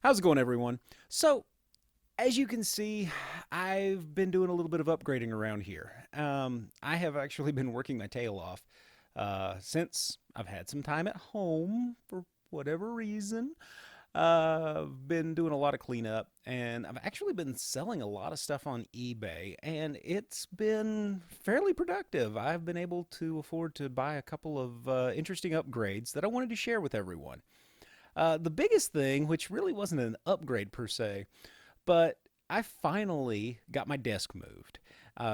How's it going, everyone? So, as you can see, I've been doing a little bit of upgrading around here. I have actually been working my tail off since I've had some time at home for whatever reason. I've been doing a lot of cleanup, and I've actually been selling a lot of stuff on eBay, and it's been fairly productive. I've been able to afford to buy a couple of interesting upgrades that I wanted to share with everyone. The biggest thing, which really wasn't an upgrade per se, but I finally got my desk moved.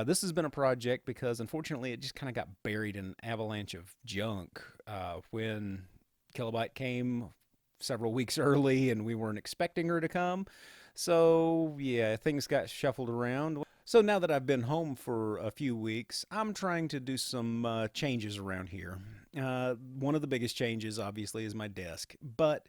This has been a project because unfortunately it just kind of got buried in an avalanche of junk when Kilobyte came several weeks early and we weren't expecting her to come. So, yeah, things got shuffled around. So, now that I've been home for a few weeks, I'm trying to do some changes around here. One of the biggest changes, obviously, is my desk. But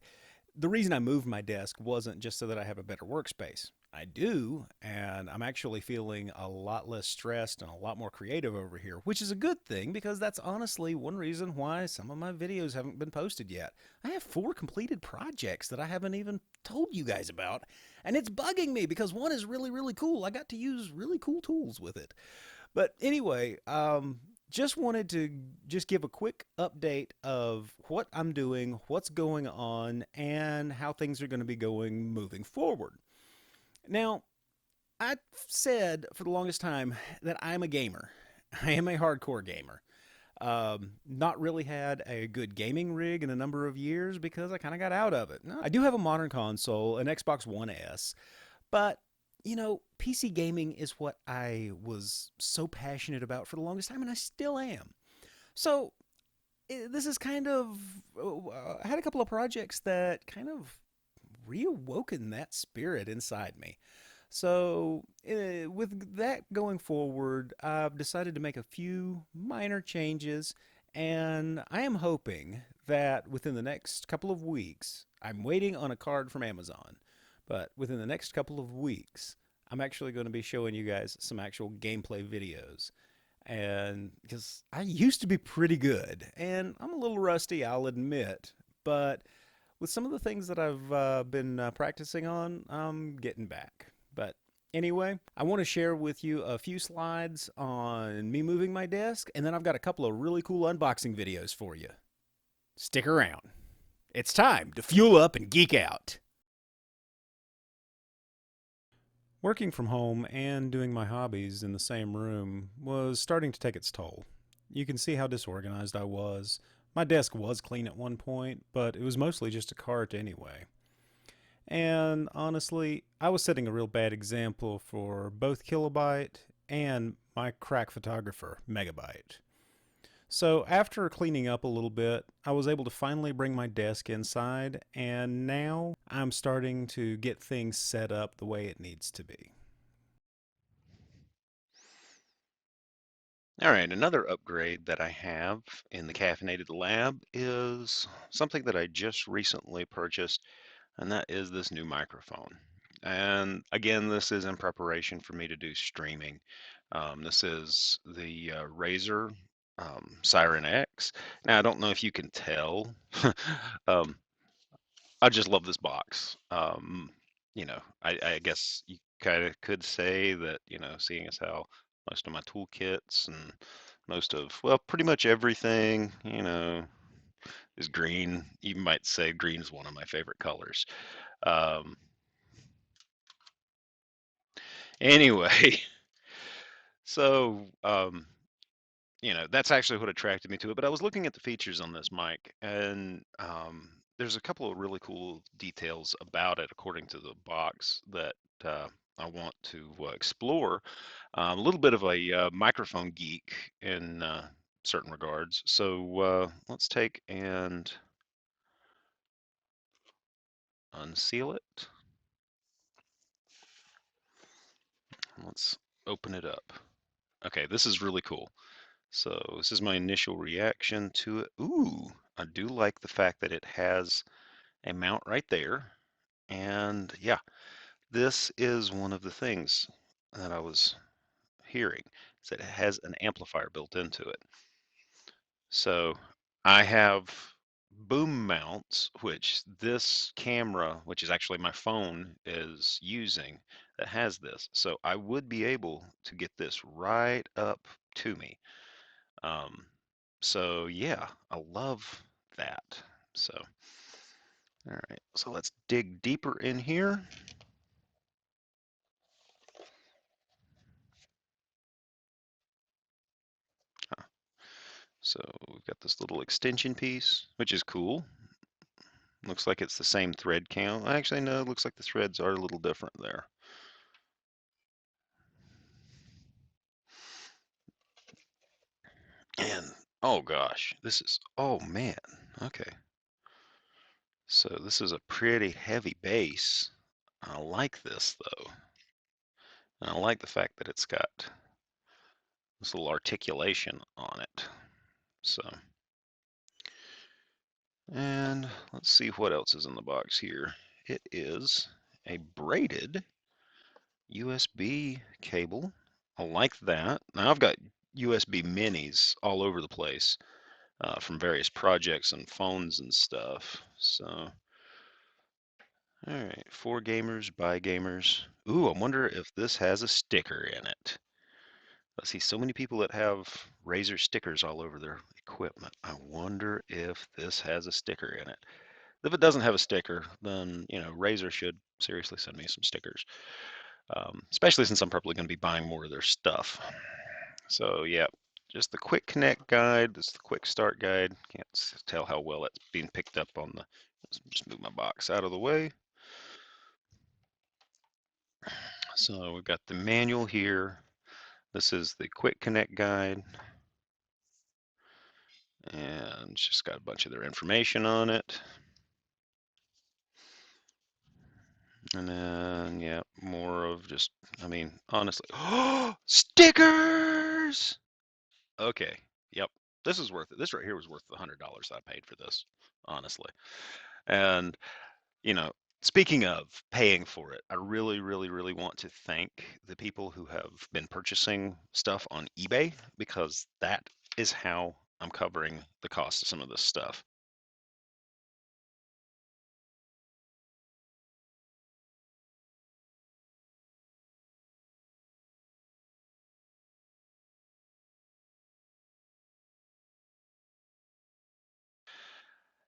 the reason I moved my desk wasn't just so that I have a better workspace. I do, and I'm actually feeling a lot less stressed and a lot more creative over here, which is a good thing because that's honestly one reason why some of my videos haven't been posted yet. I have 4 completed projects that I haven't even told you guys about, and it's bugging me because one is really, really cool. I got to use really cool tools with it. But anyway, just wanted to just give a quick update of what I'm doing, what's going on, and how things are going to be going moving forward. Now, I've said for the longest time that I'm a gamer. I am a hardcore gamer. Not really had a good gaming rig in a number of years because I kind of got out of it. No, I do have a modern console, an Xbox One S, but PC gaming is what I was so passionate about for the longest time, and I still am. So this is kind of I had a couple of projects that kind of reawoken that spirit inside me. So, with that going forward, I've decided to make a few minor changes, and I am hoping that within the next couple of weeks, I'm waiting on a card from Amazon, but within the next couple of weeks, I'm actually going to be showing you guys some actual gameplay videos. And because I used to be pretty good, and I'm a little rusty, I'll admit, but with some of the things that I've been practicing on, I'm getting back. But anyway, I want to share with you a few slides on me moving my desk, and then I've got a couple of really cool unboxing videos for you. Stick around. It's time to fuel up and geek out. Working from home and doing my hobbies in the same room was starting to take its toll. You can see how disorganized I was. My desk was clean at one point, but it was mostly just a cart anyway. And honestly, I was setting a real bad example for both Kilobyte and my crack photographer, Megabyte. So, after cleaning up a little bit, I was able to finally bring my desk inside, and now I'm starting to get things set up the way it needs to be. All right, another upgrade that I have in the caffeinated lab is something that I just recently purchased, and that is this new microphone. And again, this is in preparation for me to do streaming. This is the Razer Siren X. Now, I don't know if you can tell. um, I just love this box. I guess you kind of could say that, seeing as how most of my toolkits and well, pretty much everything, is green. You might say green is one of my favorite colors. Um, anyway, so, that's actually what attracted me to it. But I was looking at the features on this mic, and there's a couple of really cool details about it, according to the box, that I want to explore. A little bit of a microphone geek in certain regards. So let's take and unseal it. Let's open it up. Okay, this is really cool. So this is my initial reaction to it. Ooh, I do like the fact that it has a mount right there. And yeah, this is one of the things that I was hearing, is that it has an amplifier built into it. So I have boom mounts, which this camera, which is actually my phone, is using, that has this. So I would be able to get this right up to me. Um, so yeah, I love that. So, all right, so let's dig deeper in here. So we've got this little extension piece, which is cool. Looks like it's the same thread count. Actually, no, it looks like the threads are a little different there. And oh gosh, this is, oh man, okay. So this is a pretty heavy base. I like this though. And I like the fact that it's got this little articulation on it. So, and let's see what else is in the box here. It is a braided USB cable. I like that. Now I've got USB minis all over the place from various projects and phones and stuff. So, all right, for gamers, by gamers. Ooh, I wonder if this has a sticker in it. I see so many people that have Razer stickers all over their equipment. I wonder if this has a sticker in it. If it doesn't have a sticker, then, you know, Razer should seriously send me some stickers, especially since I'm probably going to be buying more of their stuff. So, yeah, just the quick connect guide. This is the quick start guide. Can't tell how well it's being picked up on the. Let's just move my box out of the way. So, we've got the manual here. This is the quick connect guide. And it's just got a bunch of their information on it. And then, yeah, more of just, I mean, honestly, stickers! Okay, yep, this is worth it. This right here was worth the $100 I paid for this, honestly. And, you know, speaking of paying for it, I really, really, really want to thank the people who have been purchasing stuff on eBay, because that is how I'm covering the cost of some of this stuff.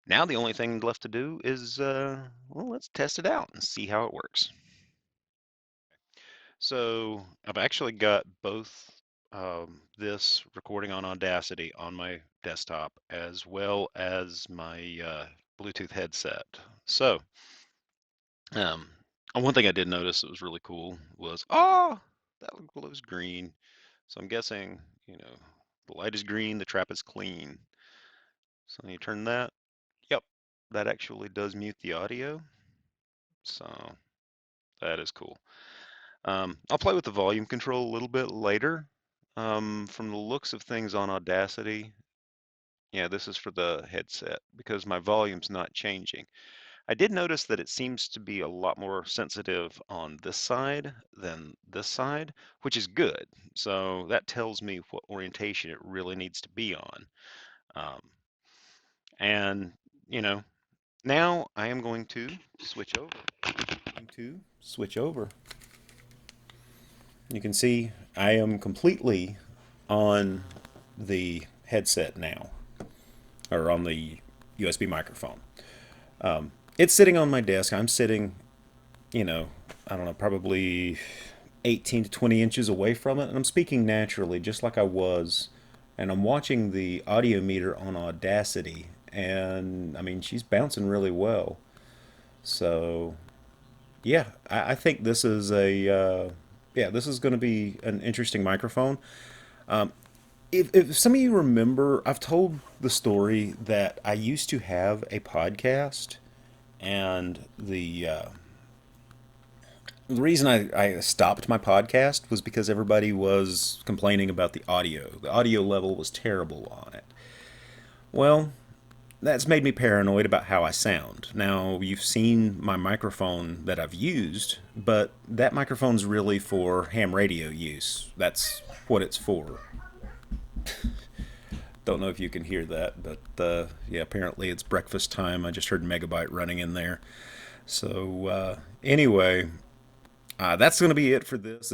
Now the only thing left to do is, well, let's test it out and see how it works. So I've actually got both this recording on Audacity on my desktop as well as my Bluetooth headset. So um, one thing I did notice that was really cool was, oh, that glows green. So I'm guessing, you know, the light is green, the trap is clean. So you turn that. Yep, that actually does mute the audio. So that is cool. I'll play with the volume control a little bit later. From the looks of things on Audacity, yeah, this is for the headset because my volume's not changing. I did notice that it seems to be a lot more sensitive on this side than this side, which is good. So that tells me what orientation it really needs to be on. Um, and, you know, now I am going to switch over. You can see I am completely on the headset now, or on the USB microphone. It's sitting on my desk. I'm sitting, you know, I don't know, probably 18 to 20 inches away from it, and I'm speaking naturally, just like I was. And I'm watching the audio meter on Audacity, and I mean, she's bouncing really well. So, yeah, I think this is yeah, this is going to be an interesting microphone. If some of you remember, I've told the story that I used to have a podcast, and the reason I stopped my podcast was because everybody was complaining about the audio. The audio level was terrible on it. Well, that's made me paranoid about how I sound. Now, you've seen my microphone that I've used, but that microphone's really for ham radio use. That's what it's for. Don't know if you can hear that, but yeah, apparently it's breakfast time. I just heard Megabyte running in there. So anyway, that's going to be it for this.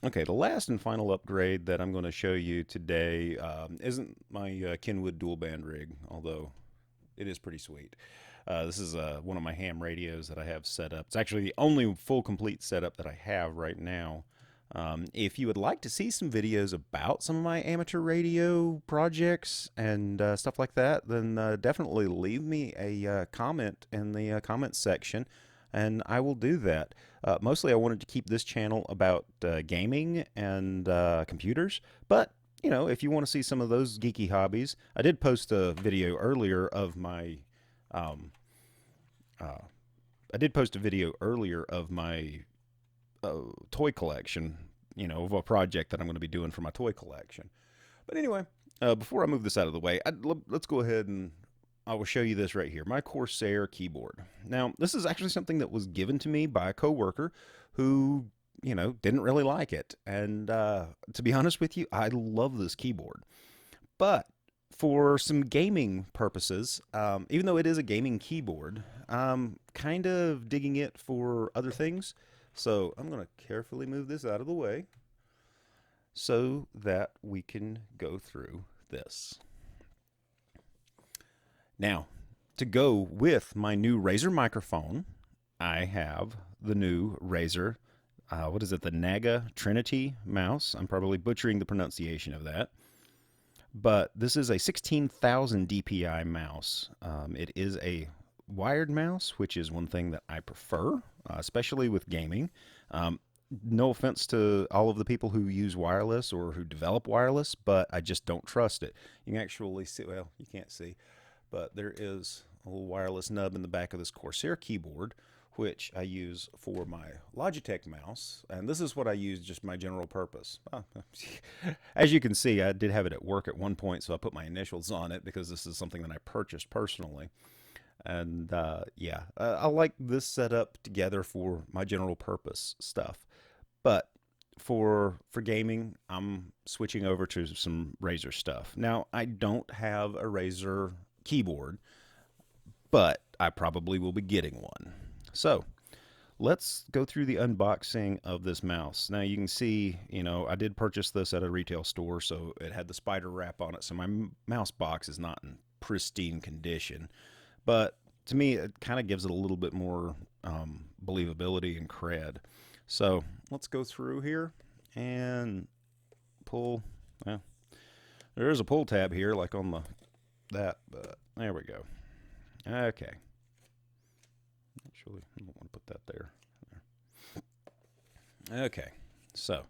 Okay, the last and final upgrade that I'm going to show you today isn't my Kenwood dual band rig, although it is pretty sweet. This is one of my ham radios that I have set up. It's actually the only full complete setup that I have right now. If you would like to see some videos about some of my amateur radio projects and stuff like that, then definitely leave me a comment in the comments section, and I will do that. Mostly I wanted to keep this channel about gaming and computers, but you know, if you want to see some of those geeky hobbies, I did post a video earlier of my um, uh, toy collection, you know, of a project that I'm going to be doing for my toy collection. But anyway, before I move this out of the way, let's go ahead and I will show you this right here, my Corsair keyboard. Now, this is actually something that was given to me by a coworker who, you know, didn't really like it. And to be honest with you, I love this keyboard. But for some gaming purposes, even though it is a gaming keyboard, I'm kind of digging it for other things. So I'm going to carefully move this out of the way so that we can go through this. Now, to go with my new Razer microphone, I have the new Razer, what is it, the Naga Trinity mouse. I'm probably butchering the pronunciation of that. But this is a 16,000 DPI mouse. It is a wired mouse, which is one thing that I prefer, especially with gaming. No offense to all of the people who use wireless or who develop wireless, but I just don't trust it. You can actually see, well, you can't see, but there is a little wireless nub in the back of this Corsair keyboard, which I use for my Logitech mouse. And this is what I use, just my general purpose. As you can see, I did have it at work at one point, so I put my initials on it because this is something that I purchased personally. And yeah, I like this setup together for my general purpose stuff. But for gaming, I'm switching over to some Razer stuff. Now, I don't have a Razer keyboard, but I probably will be getting one. So let's go through the unboxing of this mouse. Now you can see, you know, I did purchase this at a retail store, so it had the spider wrap on it, so my mouse box is not in pristine condition. But to me, it kind of gives it a little bit more believability and cred. So let's go through here and pull. Well, there is a pull tab here, like on that, but there we go. Okay. Actually, I don't want to put that there. Okay, so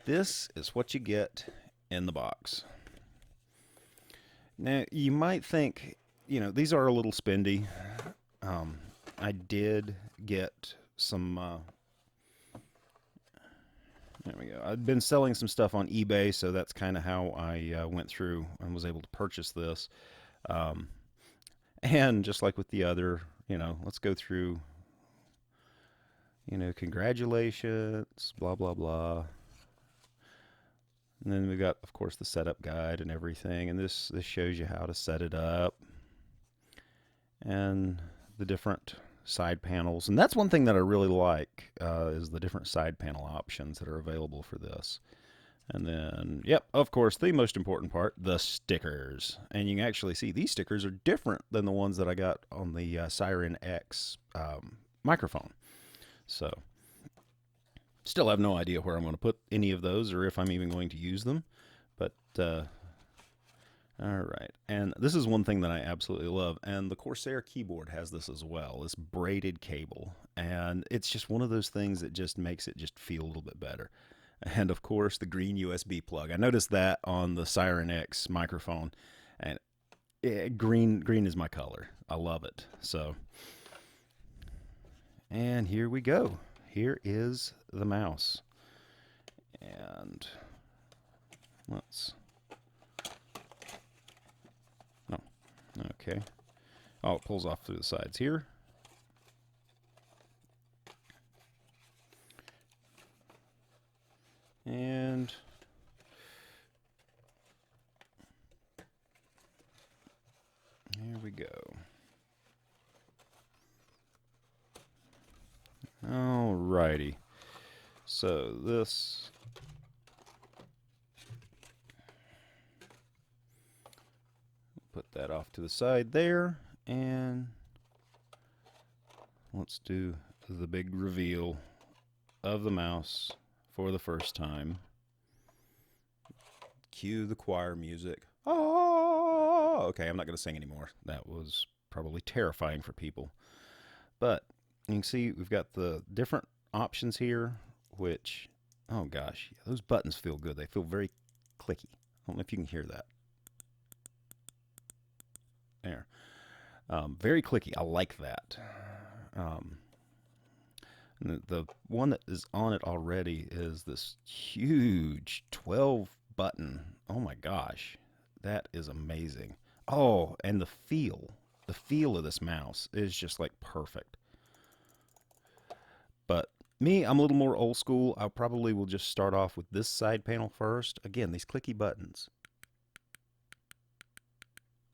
this is what you get in the box. Now, you might think, you know, these are a little spendy. I did get some, there we go. I've been selling some stuff on eBay, so that's kind of how I went through and was able to purchase this. And just like with the other, you know, let's go through, you know, congratulations, blah, blah, blah. And then we got, of course, the setup guide and everything. And this shows you how to set it up and the different side panels. And that's one thing that I really like is the different side panel options that are available for this. And then, yep, of course, the most important part, the stickers. And you can actually see these stickers are different than the ones that I got on the Siren X microphone. So, still have no idea where I'm going to put any of those or if I'm even going to use them. But, all right. And this is one thing that I absolutely love. And the Corsair keyboard has this as well, this braided cable. And it's just one of those things that just makes it just feel a little bit better. And of course, the green USB plug. I noticed that on the Siren X microphone, and green is my color. I love it. So, and here we go. Here is the mouse. And let's, oh, okay. Oh, it pulls off through the sides here. And Alrighty. So this, put that off to the side there, and let's do the big reveal of the mouse for the first time. Cue the choir music. Oh, okay, I'm not going to sing anymore. That was probably terrifying for people. But you can see we've got the different options here, which, oh gosh, yeah, those buttons feel good. They feel very clicky. I don't know if you can hear that. There. Very clicky. I like that. The one that is on it already is this huge 12 button. Oh my gosh, that is amazing. Oh, and the feel of this mouse is just like perfect. But me, I'm a little more old school. I probably will just start off with this side panel first. Again, these clicky buttons.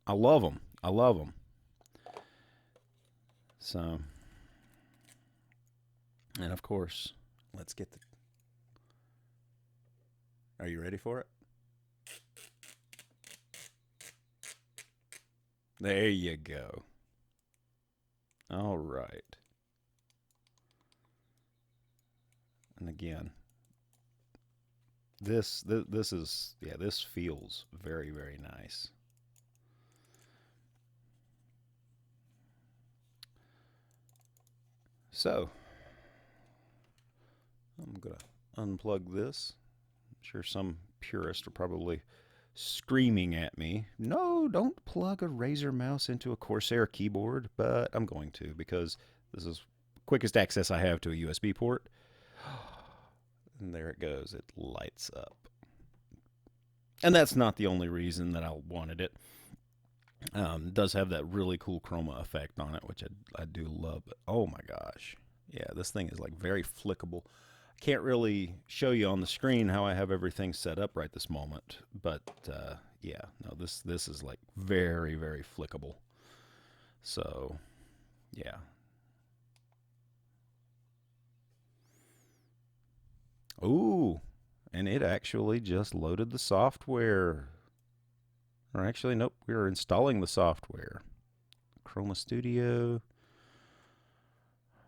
I love them. I love them. So, and of course, let's get the. Are you ready for it? There you go. All right. And again, this is, yeah, this feels very, very nice. So, I'm going to unplug this. I'm sure some purists are probably screaming at me, no, don't plug a Razer mouse into a Corsair keyboard, but I'm going to because this is quickest access I have to a USB port. And there it goes. It lights up. And that's not the only reason that I wanted it. It does have that really cool chroma effect on it, which I do love. But oh my gosh. Yeah, this thing is like very flickable. I can't really show you on the screen how I have everything set up right this moment. But yeah, no, this is like very, very flickable. So yeah. Ooh, and it actually just loaded the software. Or actually, nope, we are installing the software. Chroma Studio.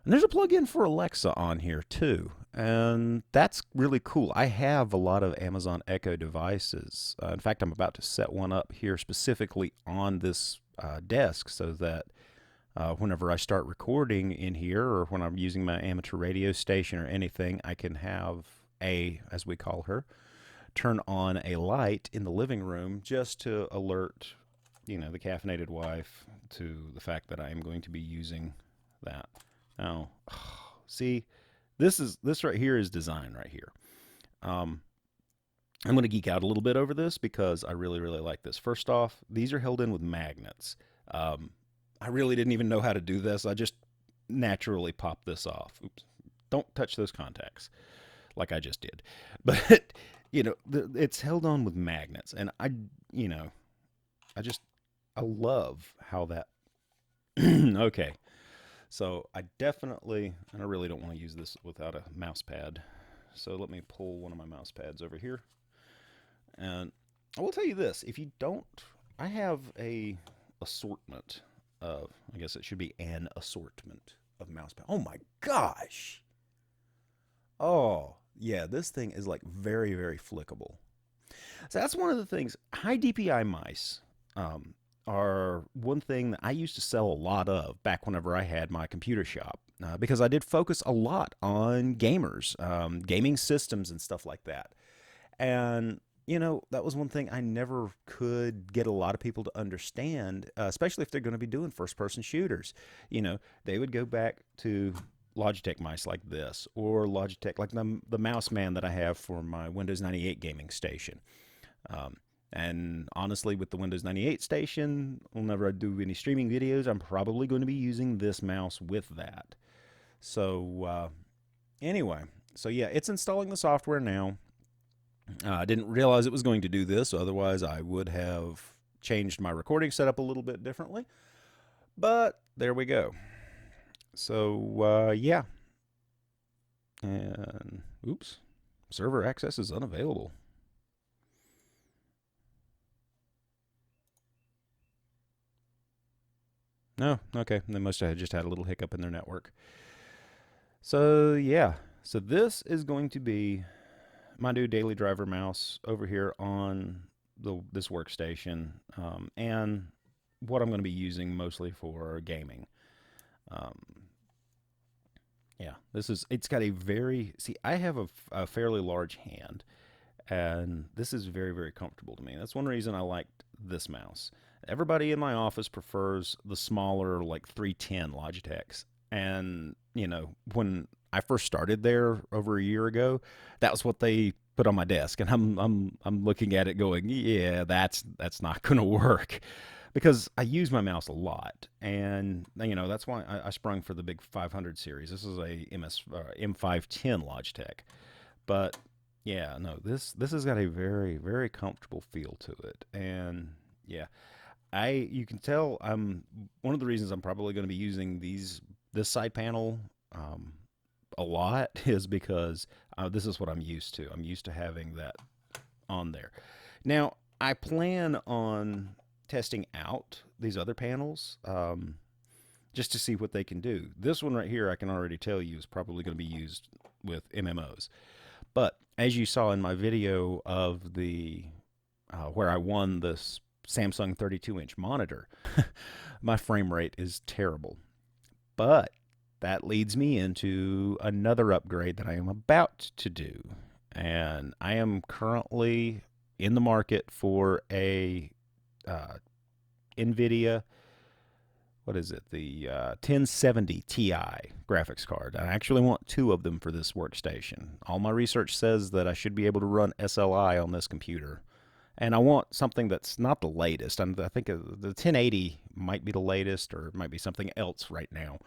And there's a plugin for Alexa on here too. And that's really cool. I have a lot of Amazon Echo devices. In fact, I'm about to set one up here specifically on this desk so that whenever I start recording in here or when I'm using my amateur radio station or anything, I can have as we call her, turn on a light in the living room just to alert, the caffeinated wife to the fact that I am going to be using that. Now, see, this right here is design right here. I'm going to geek out a little bit over this because I really, really like this. First off, these are held in with magnets. I really didn't even know how to do this. I just naturally popped this off. Oops. Don't touch those contacts like I just did. But, it's held on with magnets. And I love how that, okay. So I really don't want to use this without a mouse pad. So let me pull one of my mouse pads over here. And I will tell you this, I have a assortment of, I guess it should be an assortment of mouse pads. Oh my gosh. Oh, yeah, this thing is like very, very flickable. So that's one of the things. High DPI mice are one thing that I used to sell a lot of back whenever I had my computer shop because I did focus a lot on gamers, gaming systems and stuff like that. And, that was one thing I never could get a lot of people to understand, especially if they're going to be doing first-person shooters. They would go back to Logitech mice like this, or Logitech, like the mouse man that I have for my Windows 98 gaming station. And honestly, with the Windows 98 station, whenever I do any streaming videos, I'm probably going to be using this mouse with that. So anyway, so yeah, it's installing the software now. I didn't realize it was going to do this, otherwise I would have changed my recording setup a little bit differently. But there we go. So yeah, And oops, server access is unavailable. No, okay. They must have just had a little hiccup in their network. So yeah, so this is going to be my new daily driver mouse over here on this workstation, and what I'm going to be using mostly for gaming. Um, yeah, it's got a very, see, I have a fairly large hand, and this is very, very comfortable to me. That's one reason I liked this mouse. Everybody in my office prefers the smaller, like 310 Logitechs. And, when I first started there over a year ago, that was what they put on my desk. And I'm looking at it going, yeah, that's not going to work. Because I use my mouse a lot, and that's why I sprung for the big 500 series. This is a M510 Logitech, but yeah, no, this has got a very, very comfortable feel to it. And yeah, you can tell I'm one of the reasons I'm probably going to be using this side panel a lot is because this is what I'm used to. I'm used to having that on there. Now, I plan on testing out these other panels just to see what they can do. This one right here, I can already tell you, is probably going to be used with MMOs. But as you saw in my video of the where I won this Samsung 32-inch monitor, my frame rate is terrible. But that leads me into another upgrade that I am about to do. And I am currently in the market for a NVIDIA, what is it, the 1070 Ti graphics card. I actually want two of them for this workstation. All my research says that I should be able to run SLI on this computer. And I want something that's not the latest. I think the 1080 might be the latest, or it might be something else right now.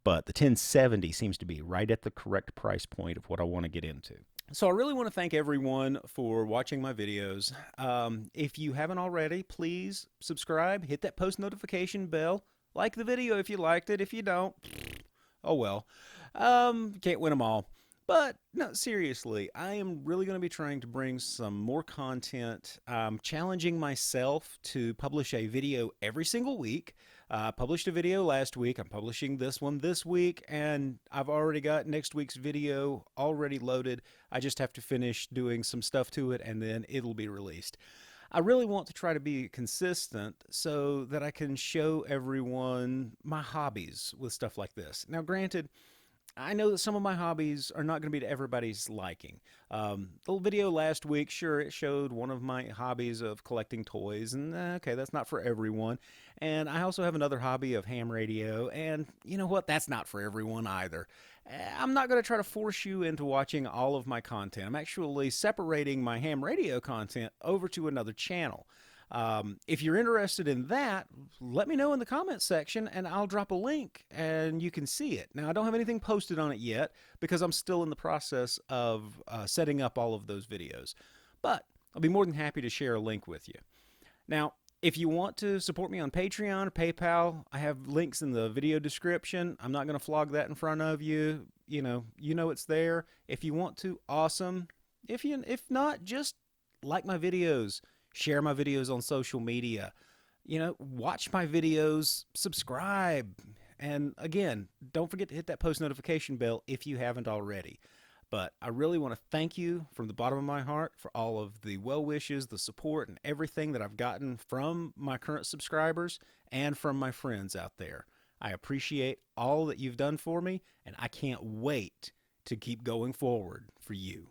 But the 1070 seems to be right at the correct price point of what I want to get into. So I really want to thank everyone for watching my videos. If you haven't already, please subscribe, hit that post notification bell, like the video if you liked it. If you don't, oh well. Can't win them all. But no, seriously, I am really going to be trying to bring some more content, challenging myself to publish a video every single week. I published a video last week. I'm publishing this one this week, and I've already got next week's video already loaded. I just have to finish doing some stuff to it, and then it'll be released. I really want to try to be consistent so that I can show everyone my hobbies with stuff like this. Now, granted, I know that some of my hobbies are not going to be to everybody's liking. The video last week, sure, it showed one of my hobbies of collecting toys, and okay, that's not for everyone. And I also have another hobby of ham radio, and you know what? That's not for everyone either. I'm not going to try to force you into watching all of my content. I'm actually separating my ham radio content over to another channel. If you're interested in that, let me know in the comments section and I'll drop a link and you can see it. Now, I don't have anything posted on it yet because I'm still in the process of setting up all of those videos, but I'll be more than happy to share a link with you. Now, if you want to support me on Patreon or PayPal, I have links in the video description. I'm not going to flog that in front of you. You know it's there. If you want to, awesome. If not, just like my videos, share my videos on social media. Watch my videos, subscribe. And again, don't forget to hit that post notification bell if you haven't already. But I really want to thank you from the bottom of my heart for all of the well wishes, the support, and everything that I've gotten from my current subscribers and from my friends out there. I appreciate all that you've done for me, and I can't wait to keep going forward for you.